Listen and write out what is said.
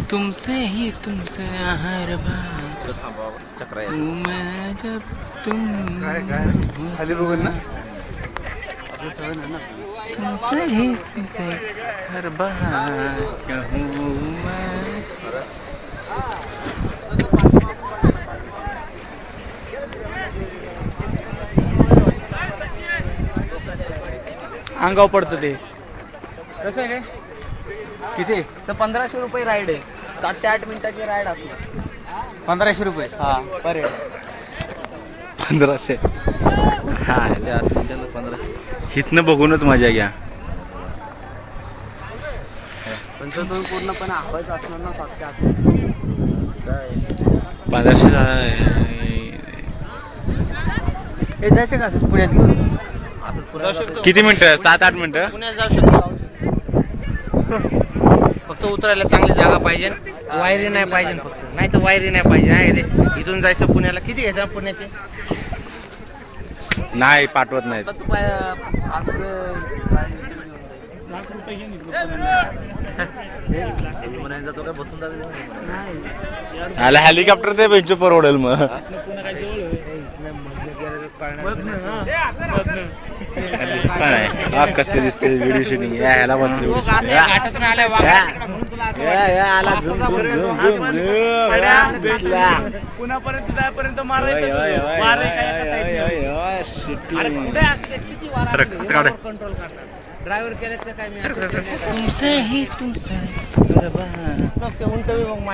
तुमसे ही तुमसे हर बार मैं जब तुम खाली बघून ना तुमसे ही तुमसे हर बार कहूँ मैं. अंगावर पडतं ते. कसं आहे किती 1500 रुपये राईड आहे. 7 ते 8 मिनिटाची राईड असणार. 1500 रुपये हा पर 1500 हा 1500 हिथनं बघूनच मजा घ्या. पण तो पूर्णपणे हवायचं असणार ना 7 ते 8. 1500 हे जायचं का असं पुण्यात किती मिनिटं 7-8 मिनिटं पुण्याला जाऊ शकतो. फक्त उतरायला चांगली जागा पाहिजे, वायरी नाही पाहिजे फक्त. नाही तर वायरी नाही पाहिजे. नाही रे इथून जायचं पुण्याला. किती घ्यायचं पुण्याचे? नाही पाठवत नाहीत. आला हेलिकॉप्टर ते बेंच परवडेल मग. कसले दिसते व्हिडिओ शूटिंग याला बसले पुण्यापर्यंत जायपर्यंत कंट्रोल करतात. ड्रायव्हर केलेत का काय? तुमसे ही तुमसे